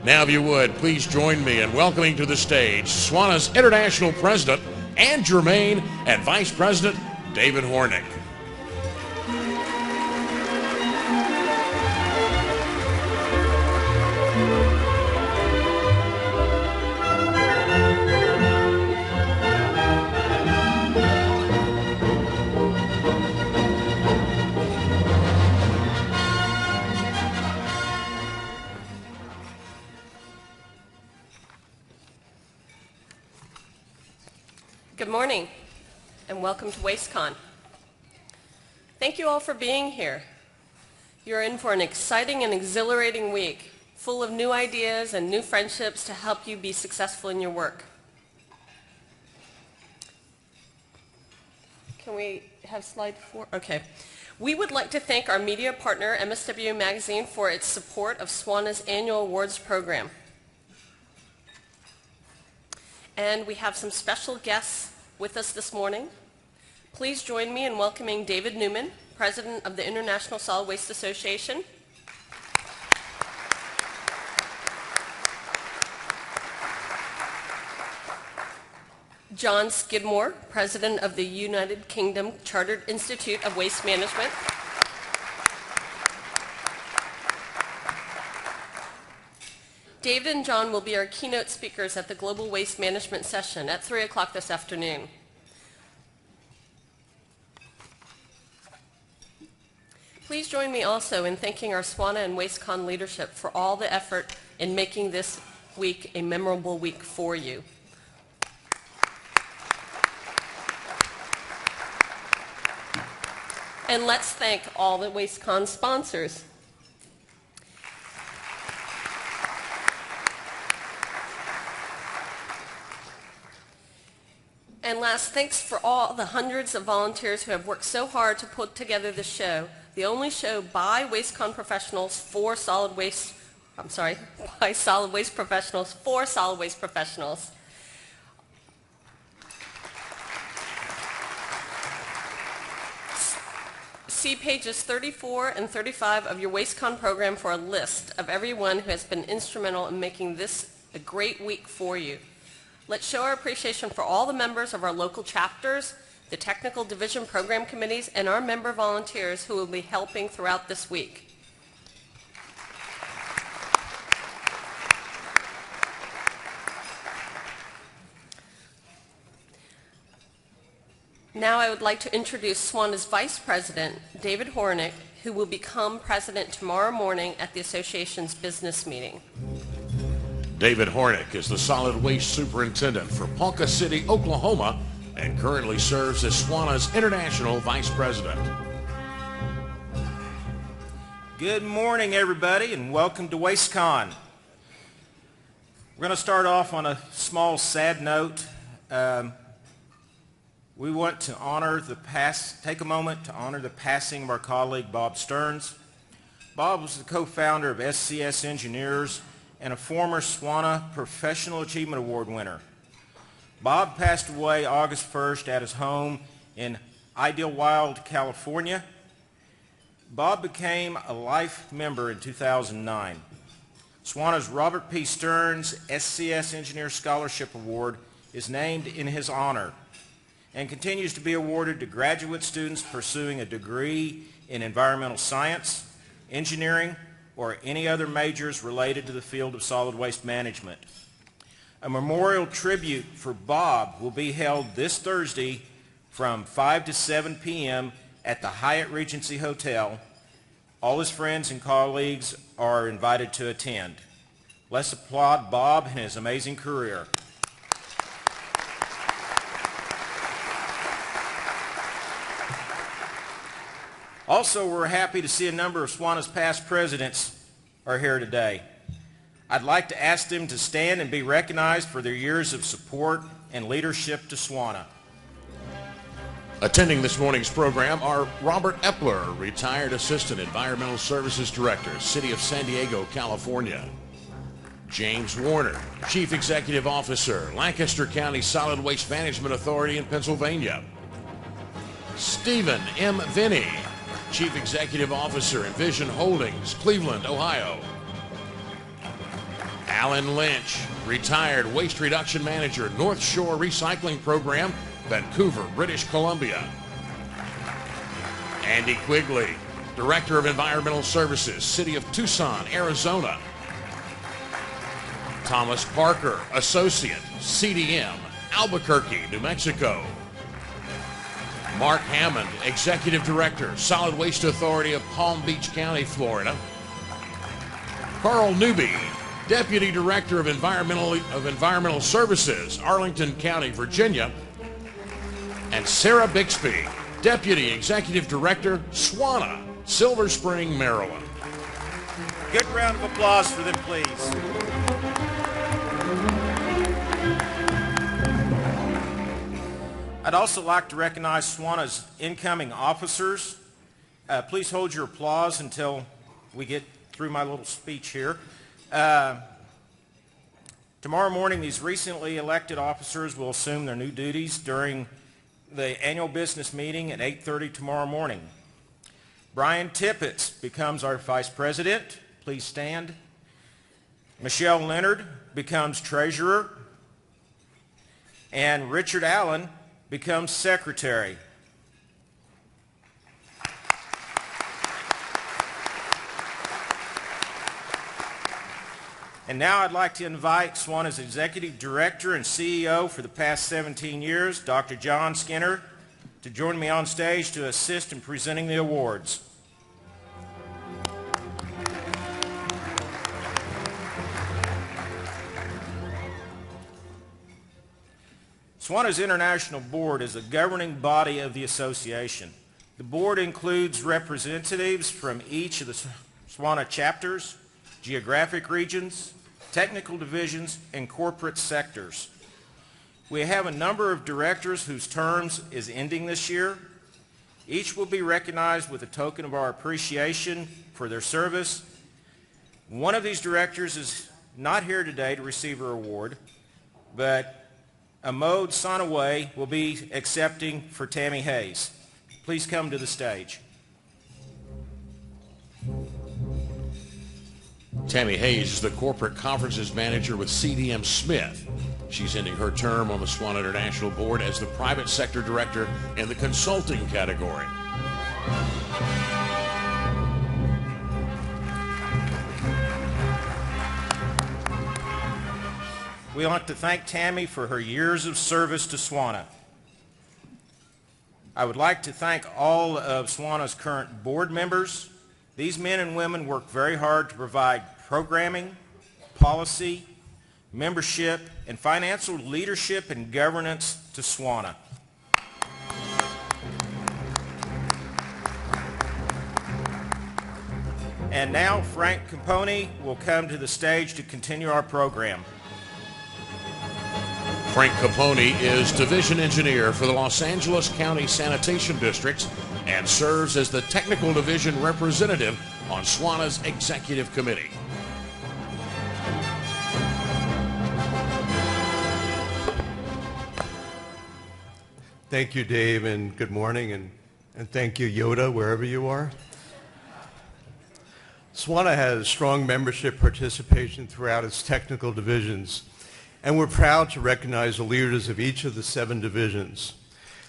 Now, if you would, please join me in welcoming to the stage SWANA's International President Ann Germain and Vice President David Hornick. Good morning and welcome to WASTECON. Thank you all for being here. You're in for an exciting and exhilarating week, full of new ideas and new friendships to help you be successful in your work. Can we have slide 4? Okay. We would like to thank our media partner, MSW Magazine, for its support of SWANA's annual awards program. And we have some special guests with us this morning. Please join me in welcoming David Newman, President of the International Solid Waste Association. John Skidmore, President of the United Kingdom Chartered Institute of Waste Management. David and John will be our keynote speakers at the Global Waste Management session at 3 o'clock this afternoon. Please join me also in thanking our SWANA and WASTECON leadership for all the effort in making this week a memorable week for you. And let's thank all the WASTECON sponsors. And last, thanks for all the hundreds of volunteers who have worked so hard to put together this show, the only show by WASTECON professionals for solid waste, by solid waste professionals for solid waste professionals. See pages 34 and 35 of your WASTECON program for a list of everyone who has been instrumental in making this a great week for you. Let's show our appreciation for all the members of our local chapters, the technical division program committees, and our member volunteers who will be helping throughout this week. Now I would like to introduce SWANA's Vice President, David Hornick, who will become President tomorrow morning at the Association's business meeting. David Hornick is the Solid Waste Superintendent for Ponca City, Oklahoma, and currently serves as SWANA's International Vice President. Good morning, everybody, and welcome to WASTECON. We're going to start off on a small, sad note. We want to take a moment to honor the passing of our colleague, Bob Stearns. Bob was the co-founder of SCS Engineers and a former SWANA Professional Achievement Award winner. Bob passed away August 1st at his home in Idlewild, California. Bob became a life member in 2009. SWANA's Robert P. Stearns SCS Engineer Scholarship Award is named in his honor and continues to be awarded to graduate students pursuing a degree in environmental science, engineering, or any other majors related to the field of solid waste management. A memorial tribute for Bob will be held this Thursday from 5 to 7 p.m. at the Hyatt Regency Hotel. All his friends and colleagues are invited to attend. Let's applaud Bob and his amazing career. Also, we're happy to see a number of SWANA's past presidents are here today. I'd like to ask them to stand and be recognized for their years of support and leadership to SWANA. Attending this morning's program are Robert Epler, Retired Assistant Environmental Services Director, City of San Diego, California. James Warner, Chief Executive Officer, Lancaster County Solid Waste Management Authority in Pennsylvania. Stephen M. Vinnie, Chief Executive Officer, Envision Holdings, Cleveland, Ohio. Alan Lynch, retired waste reduction manager, North Shore Recycling Program, Vancouver, British Columbia. Andy Quigley, Director of Environmental Services, City of Tucson, Arizona. Thomas Parker, Associate, CDM, Albuquerque, New Mexico. Mark Hammond, Executive Director, Solid Waste Authority of Palm Beach County, Florida. Carl Newby, Deputy Director of Environmental Services, Arlington County, Virginia. And Sarah Bixby, Deputy Executive Director, SWANA, Silver Spring, Maryland. Good round of applause for them, please. I'd also like to recognize SWANA's incoming officers. Please hold your applause until we get through my little speech here. Tomorrow morning, these recently elected officers will assume their new duties during the annual business meeting at 8:30 tomorrow morning. Brian Tippett becomes our Vice President. Please stand. Michelle Leonard becomes Treasurer. And Richard Allen becomes Secretary. And now I'd like to invite SWANA's Executive Director and CEO for the past 17 years, Dr. John Skinner, to join me on stage to assist in presenting the awards. SWANA's International Board is the governing body of the association. The board includes representatives from each of the SWANA chapters, geographic regions, technical divisions, and corporate sectors. We have a number of directors whose terms is ending this year. Each will be recognized with a token of our appreciation for their service. One of these directors is not here today to receive her award, but Amode Sonaway will be accepting for Tammy Hayes. Please come to the stage. Tammy Hayes is the Corporate Conferences Manager with CDM Smith. She's ending her term on the SWANA International Board as the Private Sector Director in the Consulting category. We want to thank Tammy for her years of service to SWANA. I would like to thank all of SWANA's current board members. These men and women work very hard to provide programming, policy, membership, and financial leadership and governance to SWANA. And now Frank Capone will come to the stage to continue our program. Frank Capone is Division Engineer for the Los Angeles County Sanitation District and serves as the Technical Division Representative on SWANA's Executive Committee. Thank you, Dave, and good morning, and thank you, Yoda, wherever you are. SWANA has strong membership participation throughout its technical divisions, and we're proud to recognize the leaders of each of the 7 divisions.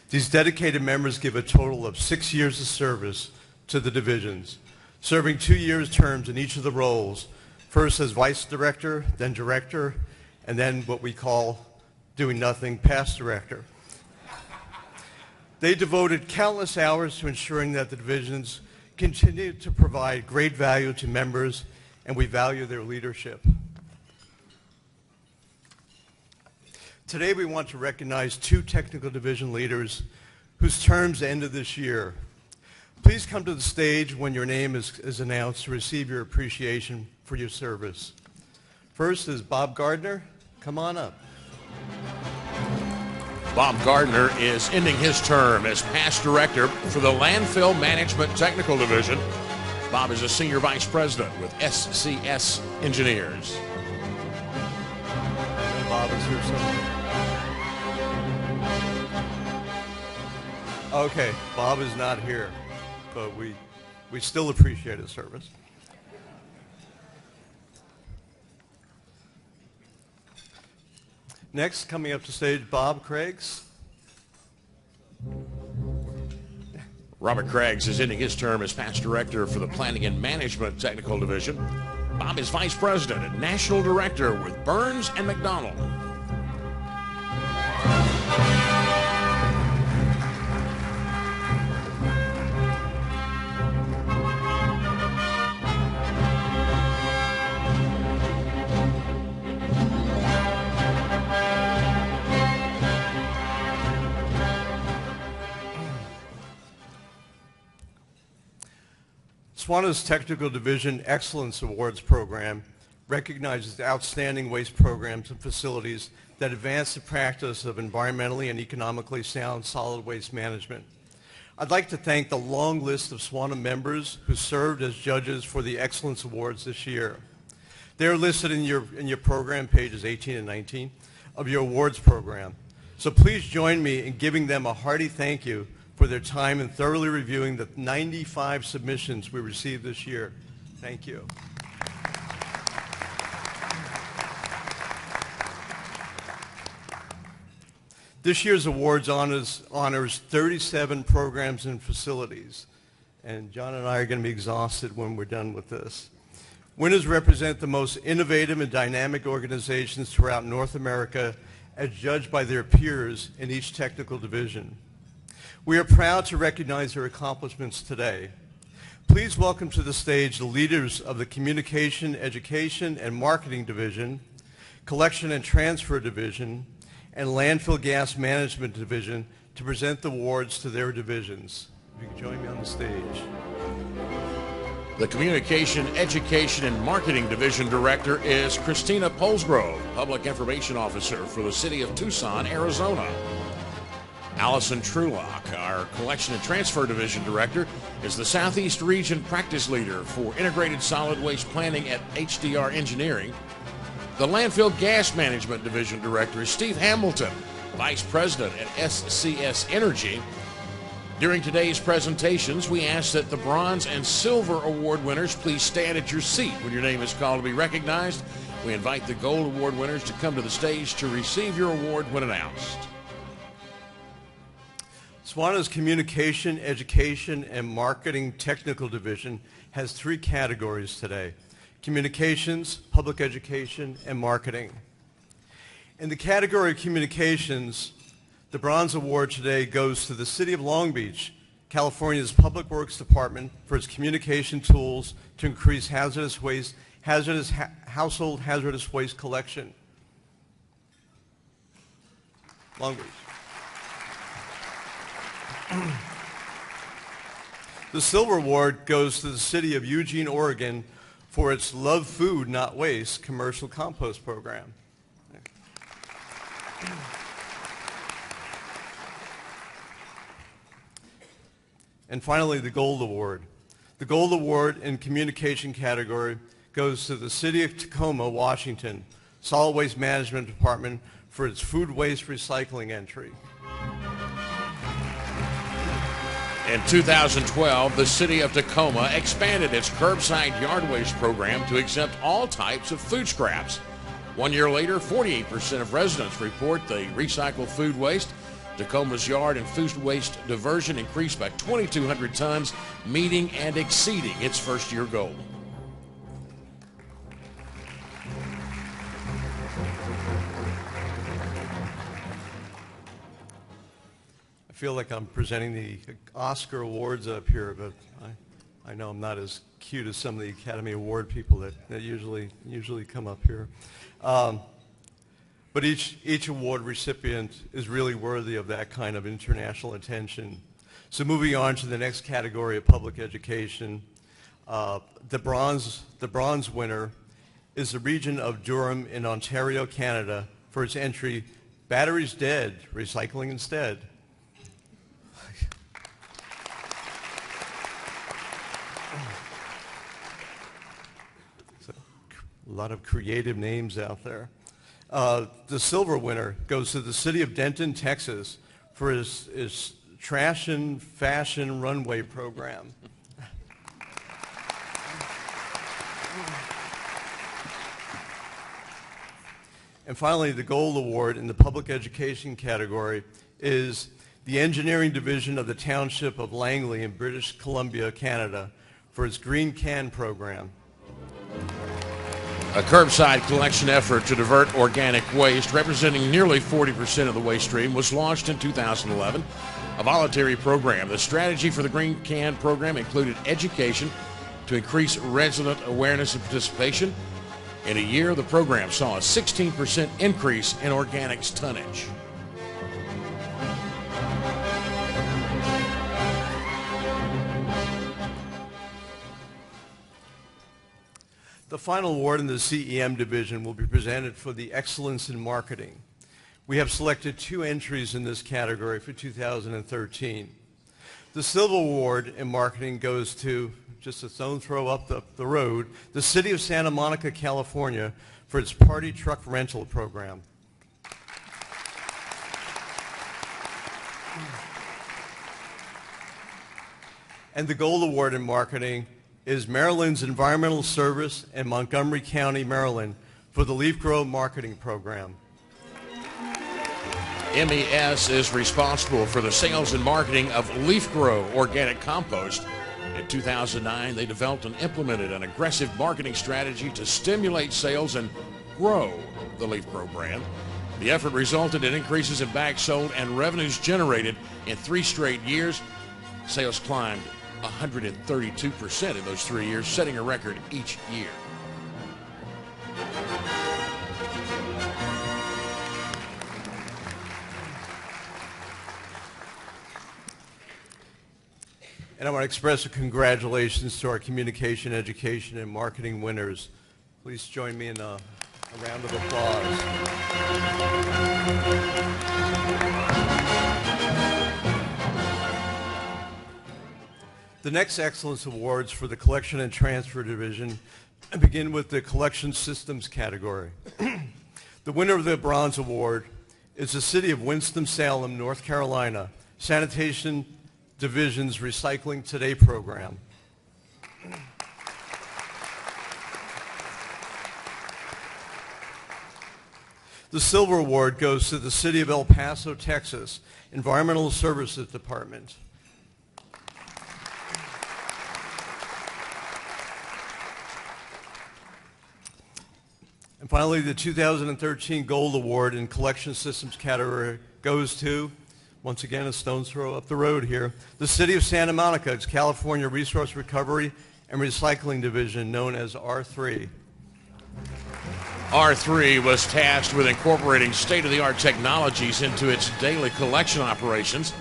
These dedicated members give a total of 6 years of service to the divisions, serving 2-year terms in each of the roles, first as Vice Director, then Director, and then what we call doing nothing, past Director. They devoted countless hours to ensuring that the divisions continue to provide great value to members, and we value their leadership. Today we want to recognize 2 technical division leaders whose terms ended this year. Please come to the stage when your name is announced to receive your appreciation for your service. First is Bob Gardner. Come on up. Bob Gardner is ending his term as past director for the Landfill Management Technical Division. Bob is a Senior Vice President with SCS Engineers. Bob is here somewhere. Okay, Bob is not here, but we still appreciate his service. Next, coming up to stage, Bob Craigs. Robert Craigs is ending his term as past director for the Planning and Management Technical Division. Bob is vice president and national director with Burns and McDonnell. SWANA's Technical Division Excellence Awards program recognizes outstanding waste programs and facilities that advance the practice of environmentally and economically sound solid waste management. I'd like to thank the long list of SWANA members who served as judges for the Excellence Awards this year. They are listed in your program, pages 18 and 19, of your awards program. So please join me in giving them a hearty thank you for their time in thoroughly reviewing the 95 submissions we received this year. Thank you. This year's awards honors 37 programs and facilities, and John and I are going to be exhausted when we're done with this. Winners represent the most innovative and dynamic organizations throughout North America as judged by their peers in each technical division. We are proud to recognize their accomplishments today. Please welcome to the stage the leaders of the Communication, Education, and Marketing Division, Collection and Transfer Division, and Landfill Gas Management Division to present the awards to their divisions. If you can join me on the stage. The Communication, Education, and Marketing Division Director is Christina Polsgrove, Public Information Officer for the City of Tucson, Arizona. Allison Trulock, our Collection and Transfer Division Director, is the Southeast Region Practice Leader for Integrated Solid Waste Planning at HDR Engineering. The Landfill Gas Management Division Director is Steve Hamilton, Vice President at SCS Energy. During today's presentations, we ask that the Bronze and Silver Award winners please stand at your seat when your name is called to be recognized. We invite the Gold Award winners to come to the stage to receive your award when announced. SWANA's Communication, Education, and Marketing Technical Division has 3 categories today: communications, public education, and marketing. In the category of communications, the Bronze Award today goes to the City of Long Beach, California's Public Works Department, for its communication tools to increase household hazardous waste collection. Long Beach. The Silver Award goes to the City of Eugene, Oregon, for its Love Food, Not Waste commercial compost program. And finally, the Gold Award. The Gold Award in communication category goes to the City of Tacoma, Washington, Solid Waste Management Department, for its food waste recycling entry. In 2012, the City of Tacoma expanded its curbside yard waste program to accept all types of food scraps. 1 year later, 48% of residents report they recycle food waste. Tacoma's yard and food waste diversion increased by 2,200 tons, meeting and exceeding its first-year goal. I feel like I'm presenting the Oscar Awards up here, but I know I'm not as cute as some of the Academy Award people that usually come up here. But each award recipient is really worthy of that kind of international attention. So moving on to the next category of public education, the bronze winner is the region of Durham in Ontario, Canada, for its entry, Batteries Dead, Recycling Instead. A lot of creative names out there. The silver winner goes to the City of Denton, Texas, for his Trash and Fashion Runway program. And finally, the Gold Award in the Public Education category is the Engineering Division of the Township of Langley in British Columbia, Canada, for its Green Can program. A curbside collection effort to divert organic waste, representing nearly 40% of the waste stream, was launched in 2011, a voluntary program. The strategy for the Green Can program included education to increase resident awareness and participation. In a year, the program saw a 16% increase in organics tonnage. The final award in the CEM division will be presented for the excellence in marketing. We have selected 2 entries in this category for 2013. The silver award in marketing goes to, just a stone's throw up the road, the City of Santa Monica, California, for its party truck rental program. And the gold award in marketing is Maryland's Environmental Service in Montgomery County, Maryland, for the Leaf Grow Marketing Program. MES is responsible for the sales and marketing of Leaf Grow organic compost. In 2009, they developed and implemented an aggressive marketing strategy to stimulate sales and grow the Leaf Grow brand. The effort resulted in increases in bags sold and revenues generated in 3 straight years. Sales climbed 132% in those 3 years, setting a record each year. And I want to express a congratulations to our communication, education, and marketing winners. Please join me in a round of applause. The next Excellence Awards for the Collection and Transfer Division begin with the Collection Systems category. The winner of the Bronze Award is the City of Winston-Salem, North Carolina, Sanitation Division's Recycling Today program. The Silver Award goes to the City of El Paso, Texas, Environmental Services Department. And finally, the 2013 Gold Award in Collection Systems category goes to, once again, a stone's throw up the road here, the City of Santa Monica, its California Resource Recovery and Recycling Division, known as R3. R3 was tasked with incorporating state-of-the-art technologies into its daily collection operations.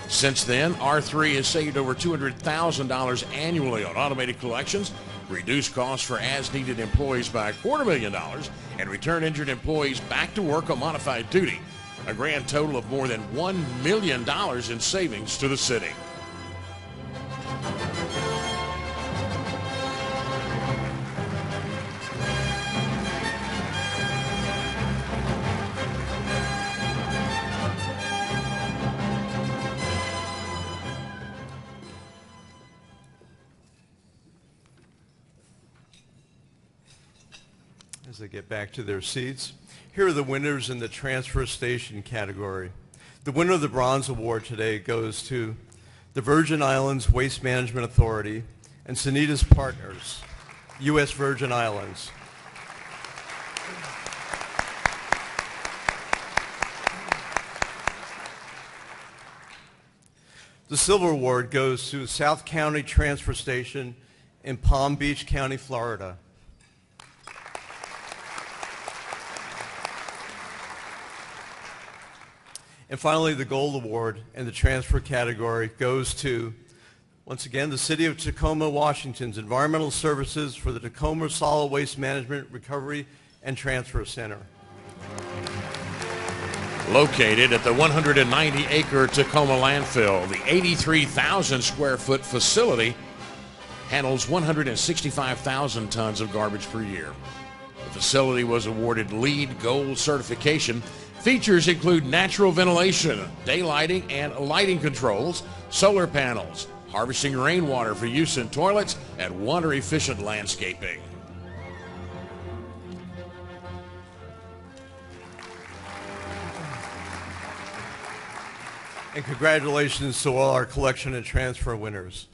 Since then, R3 has saved over $200,000 annually on automated collections, reduced costs for as-needed employees by $250,000, and returned injured employees back to work on modified duty. A grand total of more than $1 million in savings to the city. As they get back to their seats, here are the winners in the transfer station category. The winner of the Bronze Award today goes to the Virgin Islands Waste Management Authority and Sanitas Partners, U.S. Virgin Islands. The Silver Award goes to South County Transfer Station in Palm Beach County, Florida. And finally, the Gold Award in the transfer category goes to, once again, the City of Tacoma, Washington's Environmental Services for the Tacoma Solid Waste Management Recovery and Transfer Center. Located at the 190-acre Tacoma landfill, the 83,000 square foot facility handles 165,000 tons of garbage per year. The facility was awarded LEED Gold certification. Features include natural ventilation, daylighting and lighting controls, solar panels, harvesting rainwater for use in toilets, and water-efficient landscaping. And congratulations to all our collection and transfer winners.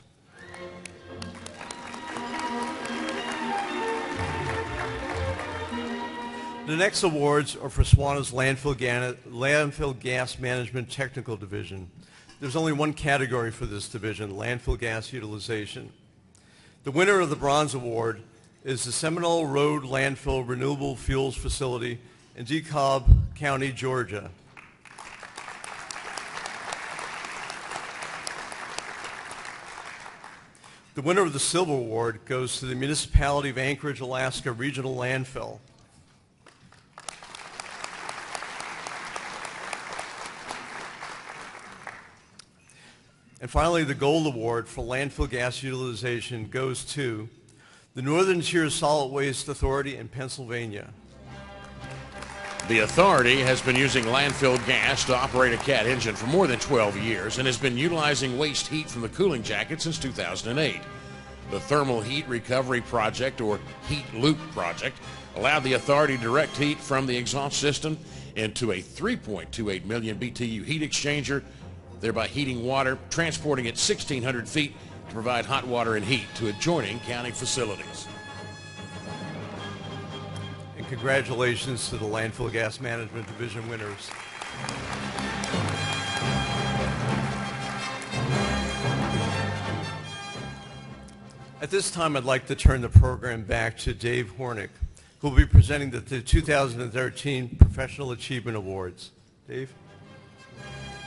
The next awards are for SWANA's Landfill Gas Management Technical Division. There's only one category for this division, landfill gas utilization. The winner of the Bronze Award is the Seminole Road Landfill Renewable Fuels Facility in DeKalb County, Georgia. The winner of the Silver Award goes to the Municipality of Anchorage, Alaska Regional Landfill. And finally, the Gold Award for landfill gas utilization goes to the Northern Tier Solid Waste Authority in Pennsylvania. The authority has been using landfill gas to operate a CAT engine for more than 12 years and has been utilizing waste heat from the cooling jacket since 2008. The Thermal Heat Recovery Project, or Heat Loop Project, allowed the authority to direct heat from the exhaust system into a 3.28 million BTU heat exchanger, thereby heating water, transporting it 1,600 feet to provide hot water and heat to adjoining county facilities. And congratulations to the Landfill Gas Management Division winners. At this time, I'd like to turn the program back to Dave Hornick, who will be presenting the 2013 Professional Achievement Awards. Dave?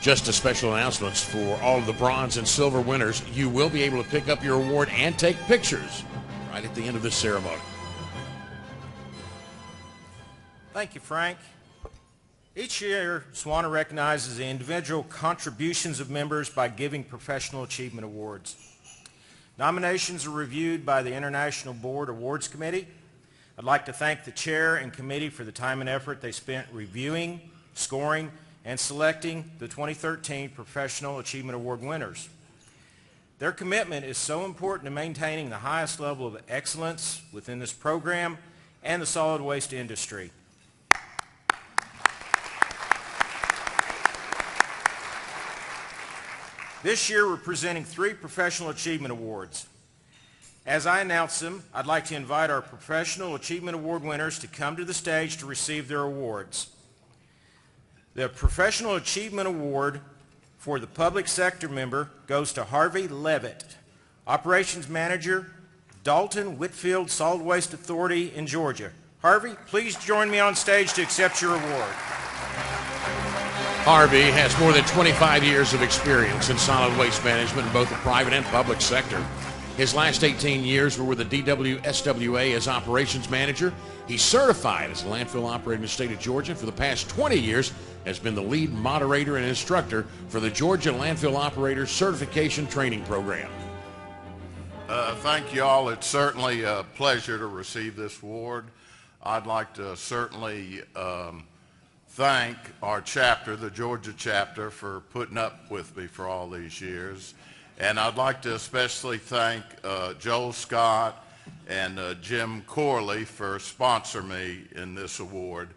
Just a special announcements for all of the bronze and silver winners. You will be able to pick up your award and take pictures right at the end of this ceremony. Thank you, Frank. Each year, SWANA recognizes the individual contributions of members by giving Professional Achievement Awards. Nominations are reviewed by the International Board Awards Committee. I'd like to thank the chair and committee for the time and effort they spent reviewing, scoring, and selecting the 2013 Professional Achievement Award winners. Their commitment is so important to maintaining the highest level of excellence within this program and the solid waste industry. This year we're presenting 3 Professional Achievement Awards. As I announce them, I'd like to invite our Professional Achievement Award winners to come to the stage to receive their awards. The Professional Achievement Award for the public sector member goes to Harvey Levitt, Operations Manager, Dalton Whitfield Solid Waste Authority in Georgia. Harvey, please join me on stage to accept your award. Harvey has more than 25 years of experience in solid waste management in both the private and public sector. His last 18 years were with the DWSWA as operations manager. He's certified as a landfill operator in the state of Georgia. For the past 20 years, has been the lead moderator and instructor for the Georgia Landfill Operator Certification Training Program. Thank you all. It's certainly a pleasure to receive this award. I'd like to certainly thank our chapter, the Georgia chapter, for putting up with me for all these years. And I'd like to especially thank Joel Scott and Jim Corley for sponsoring me in this award.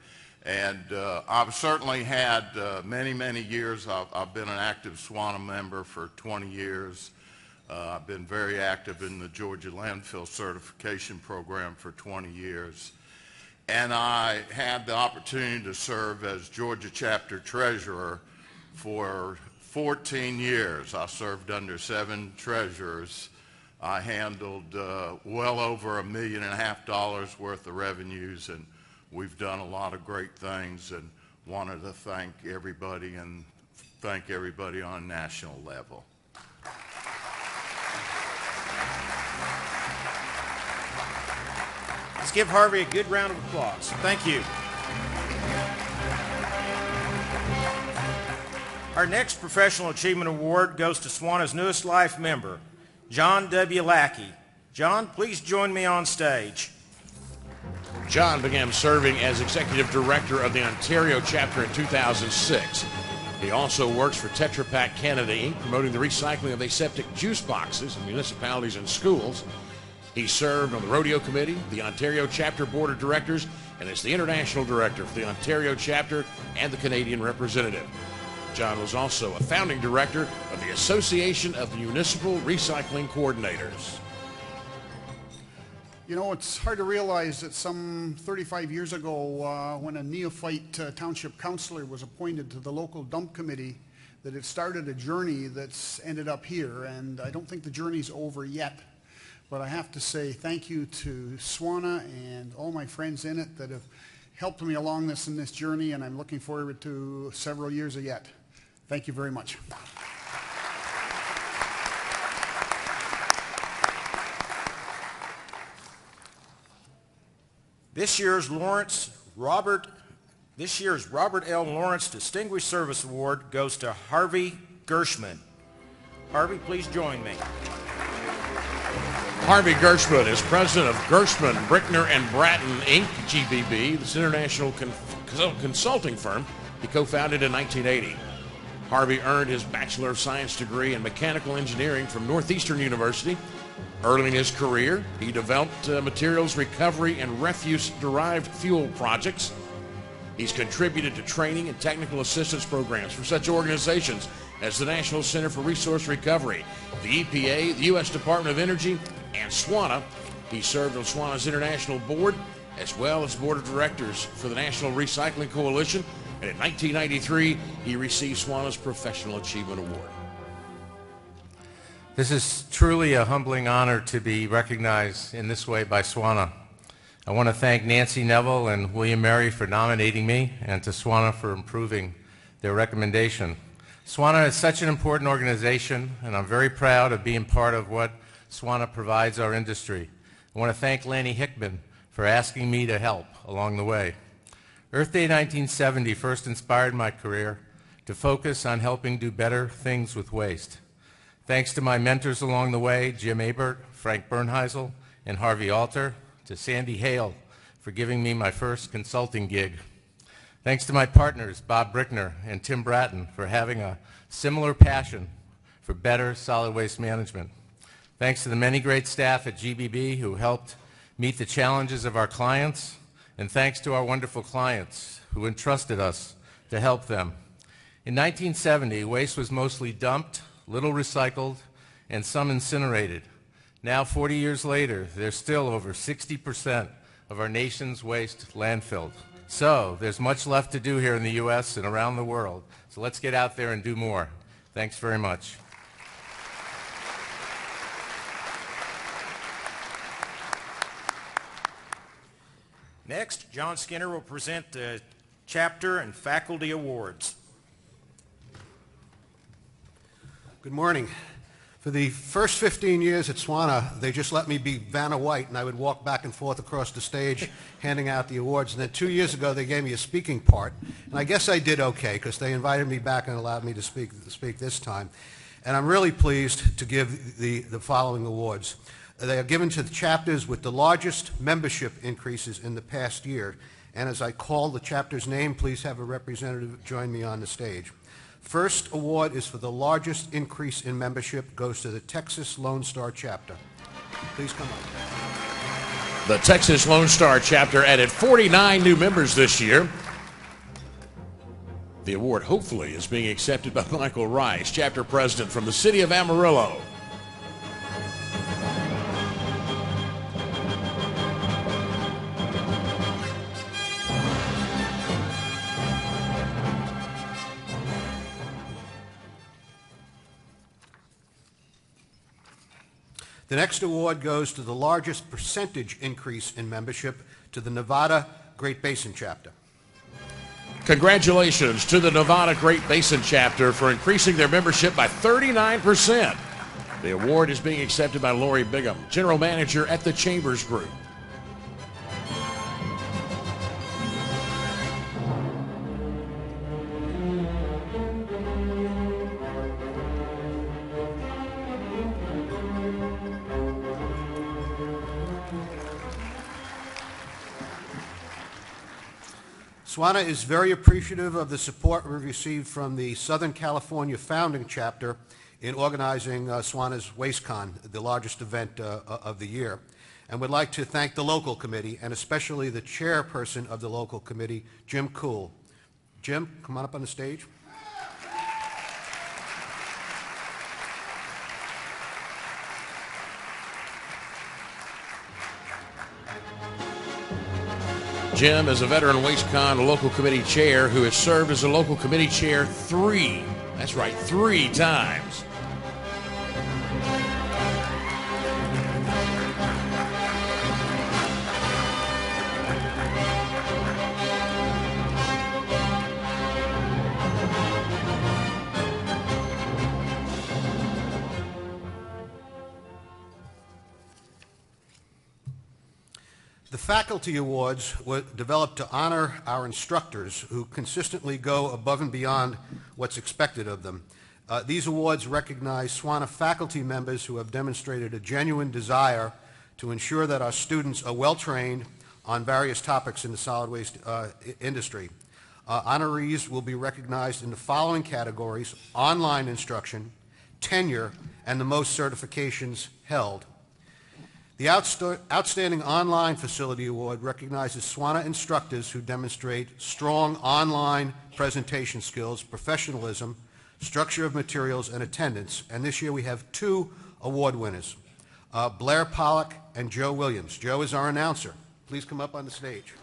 And I've certainly had many years. I've been an active SWANA member for 20 years. I've been very active in the Georgia Landfill Certification Program for 20 years. And I had the opportunity to serve as Georgia Chapter Treasurer for 14 years. I served under 7 treasurers. I handled well over $1.5 million worth of revenues, and we've done a lot of great things, and wanted to thank everybody and thank everybody on a national level. Let's give Harvey a good round of applause. Thank you. Our next Professional Achievement Award goes to SWANA's newest life member, John W. Lackey. John, please join me on stage. John began serving as Executive Director of the Ontario chapter in 2006. He also works for Tetra Pak Canada, Inc., promoting the recycling of aseptic juice boxes in municipalities and schools. He served on the Rodeo Committee, the Ontario Chapter Board of Directors, and is the International Director for the Ontario Chapter and the Canadian Representative. John was also a founding director of the Association of Municipal Recycling Coordinators. You know, it's hard to realize that some 35 years ago, when a neophyte township councilor was appointed to the local dump committee, that it started a journey that's ended up here, and I don't think the journey's over yet. But I have to say thank you to SWANA and all my friends in it that have helped me along in this journey, and I'm looking forward to several years yet. Thank you very much. This year's Robert L. Lawrence Distinguished Service Award goes to Harvey Gershman. Harvey, please join me. Harvey Gershman is president of Gershman, Brickner and Bratton, Inc., GBB, this international consulting firm he co-founded in 1980. Harvey earned his Bachelor of Science degree in Mechanical Engineering from Northeastern University. Early in his career, he developed materials recovery and refuse-derived fuel projects. He's contributed to training and technical assistance programs for such organizations as the National Center for Resource Recovery, the EPA, the U.S. Department of Energy, and SWANA. He served on SWANA's international board as well as board of directors for the National Recycling Coalition, and in 1993, he received SWANA's Professional Achievement Award. This is truly a humbling honor to be recognized in this way by SWANA. I want to thank Nancy Neville and William Mary for nominating me, and to SWANA for approving their recommendation. SWANA is such an important organization, and I'm very proud of being part of what SWANA provides our industry. I want to thank Lanny Hickman for asking me to help along the way. Earth Day 1970 first inspired my career to focus on helping do better things with waste. Thanks to my mentors along the way, Jim Abert, Frank Bernheisel, and Harvey Alter, to Sandy Hale for giving me my first consulting gig. Thanks to my partners, Bob Brickner and Tim Bratton, for having a similar passion for better solid waste management. Thanks to the many great staff at GBB who helped meet the challenges of our clients, and thanks to our wonderful clients who entrusted us to help them. In 1970, waste was mostly dumped, little recycled, and some incinerated. Now, 40 years later, there's still over 60% of our nation's waste landfilled. So there's much left to do here in the U.S. and around the world. So let's get out there and do more. Thanks very much. Next, John Skinner will present the chapter and faculty awards. Good morning. For the first 15 years at SWANA, they just let me be Vanna White, and I would walk back and forth across the stage handing out the awards. And then 2 years ago, they gave me a speaking part, and I guess I did okay because they invited me back and allowed me to speak this time. And I'm really pleased to give the following awards. They are given to the chapters with the largest membership increases in the past year. And as I call the chapter's name, please have a representative join me on the stage. First award is for the largest increase in membership, goes to the Texas Lone Star chapter. Please come up. The Texas Lone Star chapter added 49 new members this year. The award hopefully is being accepted by Michael Rice, chapter president from the city of Amarillo. The next award goes to the largest percentage increase in membership to the Nevada Great Basin chapter. Congratulations to the Nevada Great Basin chapter for increasing their membership by 39%. The award is being accepted by Lori Bigham, general manager at the Chambers Group. SWANA is very appreciative of the support we've received from the Southern California founding chapter in organizing SWANA's WASTECON, the largest event of the year, and would like to thank the local committee and especially the chairperson of the local committee, Jim Cool. Jim, come on up on the stage. Jim is a veteran WasteCon local committee chair who has served as a local committee chair three times. The Faculty Awards were developed to honor our instructors who consistently go above and beyond what's expected of them. These awards recognize SWANA faculty members who have demonstrated a genuine desire to ensure that our students are well trained on various topics in the solid waste industry. Honorees will be recognized in the following categories: online instruction, tenure, and the most certifications held. The Outstanding Online Facility Award recognizes SWANA instructors who demonstrate strong online presentation skills, professionalism, structure of materials, and attendance. And this year we have two award winners, Blair Pollock and Joe Williams. Joe is our announcer. Please come up on the stage.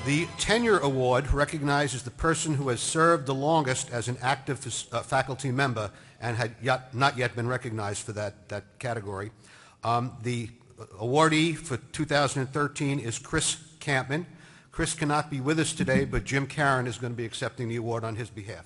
The Tenure Award recognizes the person who has served the longest as an active faculty member and had not yet been recognized for that category. The awardee for 2013 is Chris Campman. Chris cannot be with us today, but Jim Caron is going to be accepting the award on his behalf.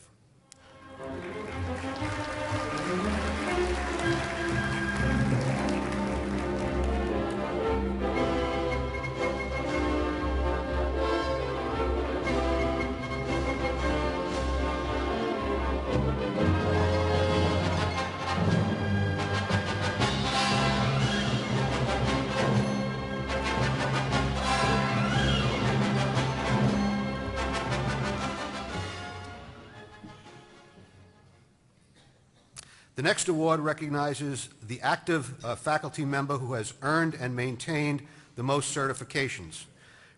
The next award recognizes the active faculty member who has earned and maintained the most certifications.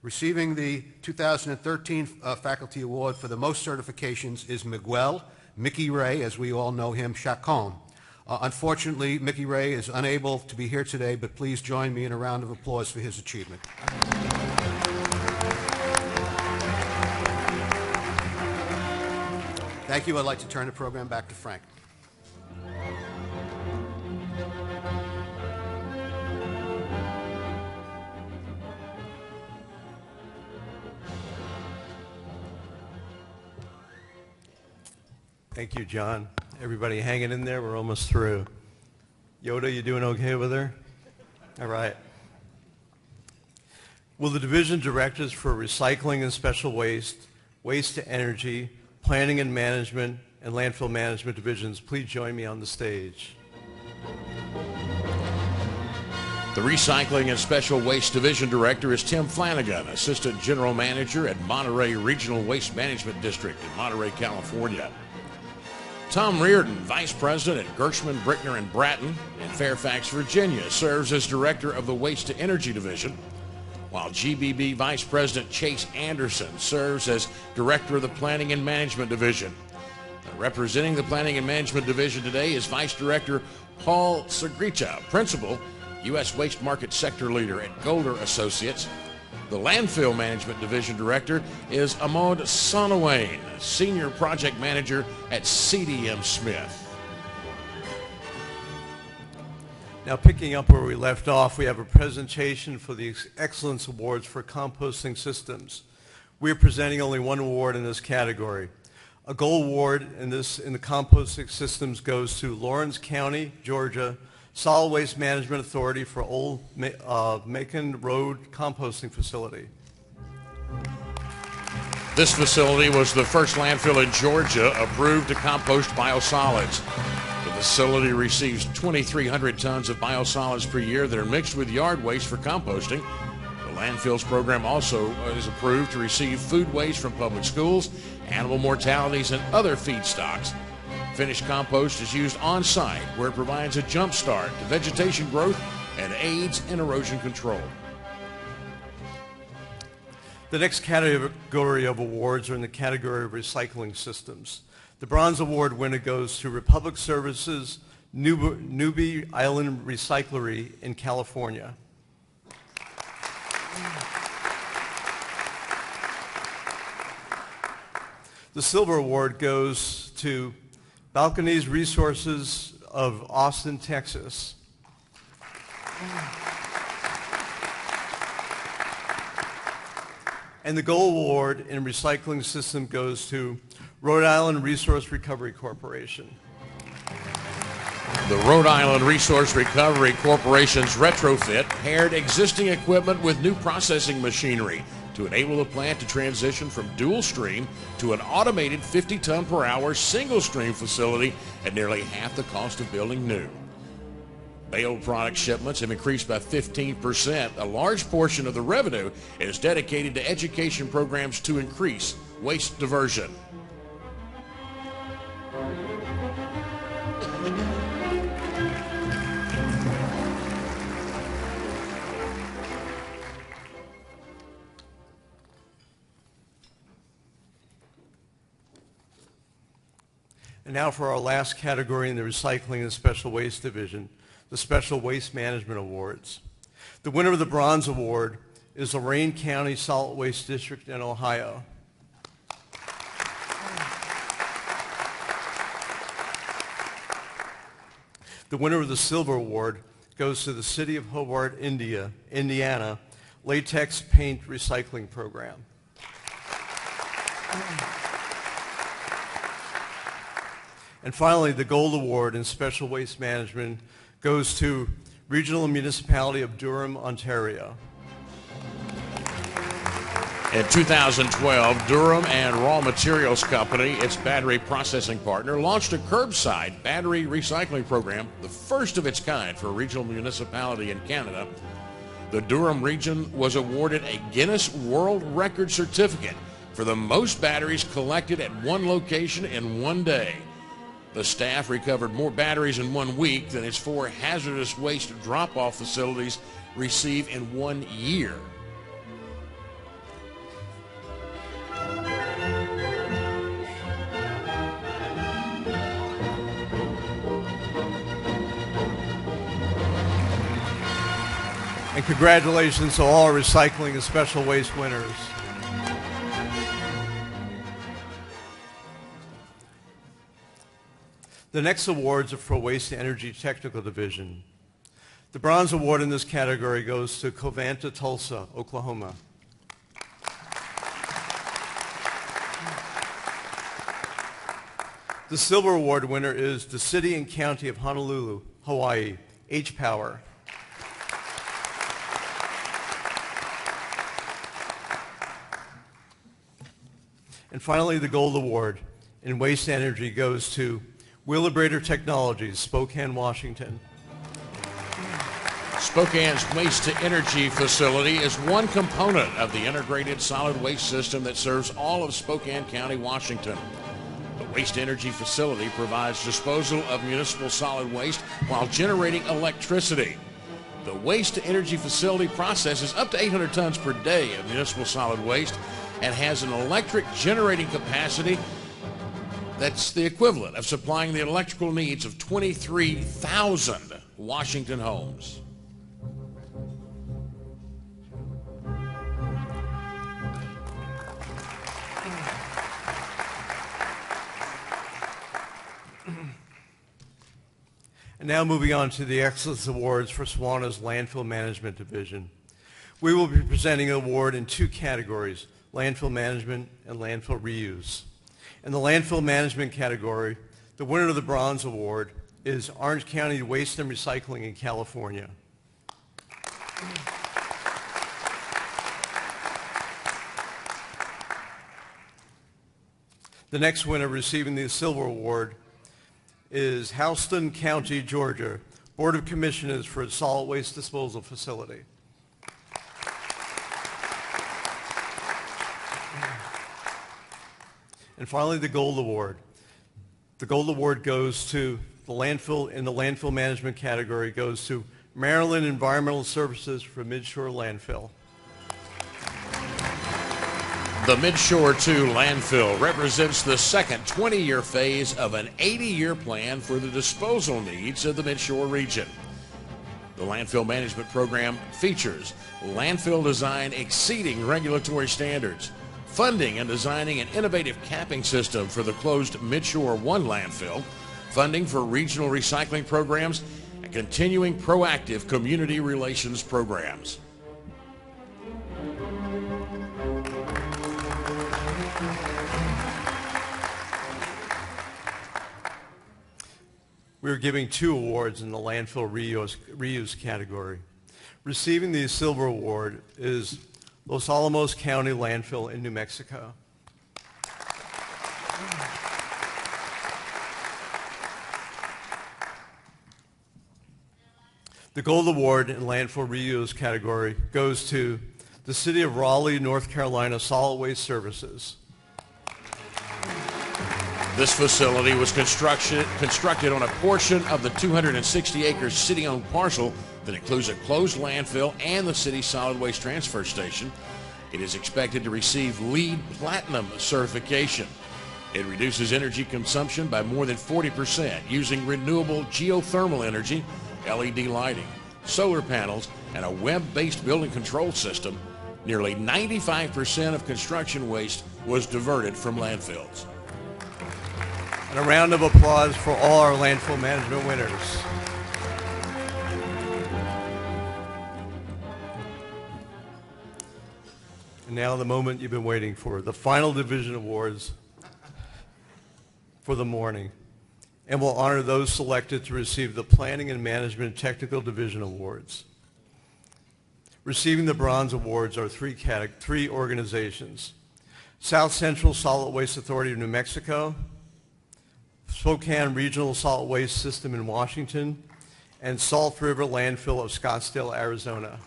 Receiving the 2013 Faculty Award for the most certifications is Miguel Mickey Ray, as we all know him, Chacon. Unfortunately, Mickey Ray is unable to be here today, but please join me in a round of applause for his achievement. Thank you. I'd like to turn the program back to Frank. Thank you, John. Everybody hanging in there? We're almost through. Yoda, you doing okay over there? All right. Will the division directors for recycling and special waste, waste to energy, planning and management, and landfill management divisions please join me on the stage? The Recycling and Special Waste Division Director is Tim Flanagan, Assistant General Manager at Monterey Regional Waste Management District in Monterey, California. Tom Reardon, Vice President at Gershman, Brickner, and Bratton in Fairfax, Virginia, serves as Director of the Waste to Energy Division, while GBB Vice President Chase Anderson serves as Director of the Planning and Management Division. Representing the Planning and Management Division today is Vice Director Paul Segricha, Principal, U.S. Waste Market Sector Leader at Golder Associates. The Landfill Management Division Director is Ahmad Sonawane, Senior Project Manager at CDM Smith. Now, picking up where we left off, we have a presentation for the Excellence Awards for Composting Systems. We are presenting only one award in this category. A gold award in the composting systems goes to Lawrence County, Georgia, Solid Waste Management Authority for Old Macon Road Composting Facility. This facility was the first landfill in Georgia approved to compost biosolids. The facility receives 2,300 tons of biosolids per year that are mixed with yard waste for composting. The landfills program also is approved to receive food waste from public schools, animal mortalities, and other feedstocks. Finished compost is used on site where it provides a jump start to vegetation growth and aids in erosion control. The next category of awards are in the category of recycling systems. The Bronze Award winner goes to Republic Services Newbie Island Recyclery in California. The Silver Award goes to Balconies Resources of Austin, Texas. And the Gold Award in Recycling System goes to Rhode Island Resource Recovery Corporation. The Rhode Island Resource Recovery Corporation's retrofit paired existing equipment with new processing machinery to enable the plant to transition from dual stream to an automated 50-ton per hour single stream facility at nearly half the cost of building new. Baled product shipments have increased by 15%. A large portion of the revenue is dedicated to education programs to increase waste diversion. And now for our last category in the Recycling and Special Waste Division, the Special Waste Management Awards. The winner of the Bronze Award is Lorain County Solid Waste District in Ohio. The winner of the Silver Award goes to the City of Hobart, Indiana, Latex Paint Recycling Program. And finally, the Gold Award in Special Waste Management goes to Regional Municipality of Durham, Ontario. In 2012, Durham and Raw Materials Company, its battery processing partner, launched a curbside battery recycling program, the first of its kind for a regional municipality in Canada. The Durham region was awarded a Guinness World Record certificate for the most batteries collected at one location in one day. The staff recovered more batteries in 1 week than its 4 hazardous waste drop-off facilities receive in 1 year. And congratulations to all our recycling and special waste winners. The next awards are for Waste Energy Technical Division. The Bronze Award in this category goes to Covanta Tulsa, Oklahoma. The Silver Award winner is the City and County of Honolulu, Hawaii, H-Power. And finally, the Gold Award in Waste Energy goes to Wheelabrator Technologies, Spokane, Washington. Spokane's waste-to-energy facility is one component of the integrated solid waste system that serves all of Spokane County, Washington. The waste-energy facility provides disposal of municipal solid waste while generating electricity. The waste-to-energy facility processes up to 800 tons per day of municipal solid waste and has an electric generating capacity that's the equivalent of supplying the electrical needs of 23,000 Washington homes. And now moving on to the Excellence Awards for SWANA's Landfill Management Division. We will be presenting an award in 2 categories, landfill management and landfill reuse. In the landfill management category, the winner of the bronze award is Orange County Waste and Recycling in California. The next winner receiving the silver award is Houston County, Georgia, Board of Commissioners for its solid waste disposal facility. And finally, the gold award. The gold award goes to the landfill, in the landfill management category, goes to Maryland Environmental Services for Midshore Landfill. The Midshore 2 landfill represents the second 20-year phase of an 80-year plan for the disposal needs of the Midshore region. The landfill management program features landfill design exceeding regulatory standards, funding and designing an innovative capping system for the closed Midshore 1 landfill, funding for regional recycling programs, and continuing proactive community relations programs. We are giving 2 awards in the landfill reuse category. Receiving the silver award is Los Alamos County Landfill in New Mexico. The gold award in landfill reuse category goes to the City of Raleigh, North Carolina Solid Waste Services. This facility was constructed on a portion of the 260-acre city-owned parcel that includes a closed landfill and the city solid waste transfer station. It is expected to receive LEED Platinum certification. It reduces energy consumption by more than 40% using renewable geothermal energy, LED lighting, solar panels, and a web-based building control system. Nearly 95% of construction waste was diverted from landfills. And a round of applause for all our landfill management winners. And now the moment you've been waiting for, the final division awards for the morning. And we'll honor those selected to receive the Planning and Management Technical Division Awards. Receiving the bronze awards are three organizations: South Central Solid Waste Authority of New Mexico, Spokane Regional Solid Waste System in Washington, and Salt River Landfill of Scottsdale, Arizona.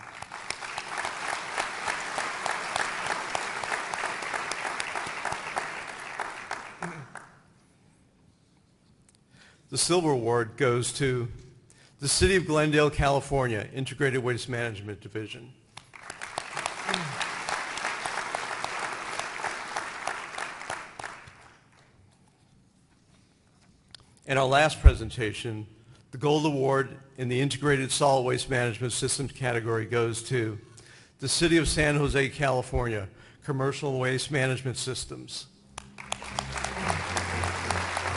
The silver award goes to the City of Glendale, California Integrated Waste Management Division. And our last presentation, the gold award in the Integrated Solid Waste Management Systems category goes to the City of San Jose, California Commercial Waste Management Systems.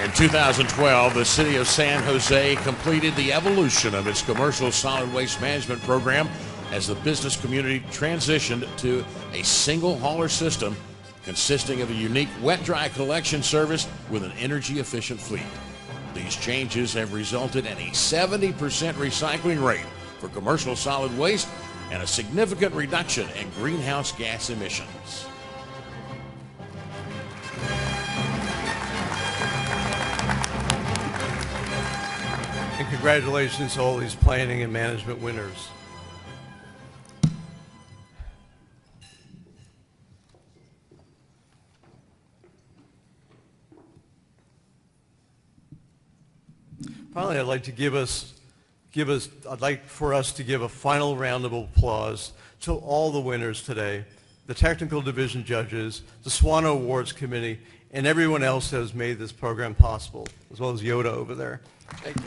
In 2012, the City of San Jose completed the evolution of its commercial solid waste management program as the business community transitioned to a single hauler system consisting of a unique wet-dry collection service with an energy-efficient fleet. These changes have resulted in a 70% recycling rate for commercial solid waste and a significant reduction in greenhouse gas emissions. And congratulations to all these planning and management winners. Finally, I'd like for us to give a final round of applause to all the winners today, the technical division judges, the SWANA Awards Committee, and everyone else that has made this program possible, as well as Yoda over there. Thank you.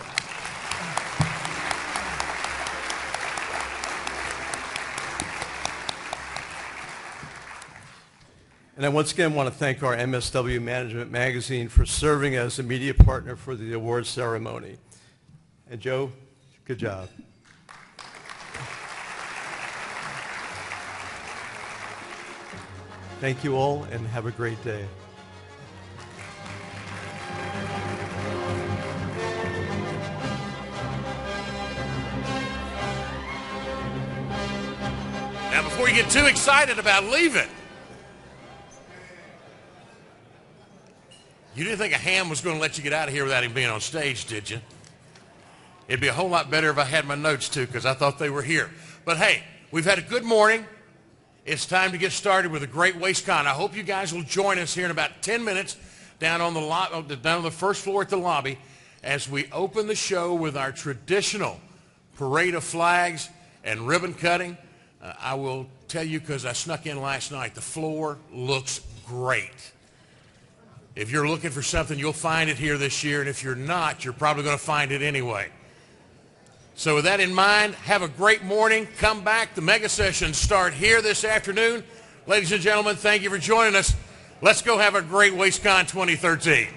And I once again want to thank our MSW Management Magazine for serving as a media partner for the awards ceremony. And Joe, good job. Thank you all and have a great day. before you get too excited about leaving. You didn't think a ham was going to let you get out of here without him being on stage, did you? It'd be a whole lot better if I had my notes too, because I thought they were here. But hey, we've had a good morning. It's time to get started with a great WASTECON. I hope you guys will join us here in about 10 minutes down on the first floor at the lobby as we open the show with our traditional parade of flags and ribbon cutting. I will tell you, because I snuck in last night, the floor looks great. If you're looking for something, you'll find it here this year, and if you're not, you're probably going to find it anyway. So with that in mind, have a great morning. Come back. The mega sessions start here this afternoon. Ladies and gentlemen, thank you for joining us. Let's go have a great WASTECON 2013.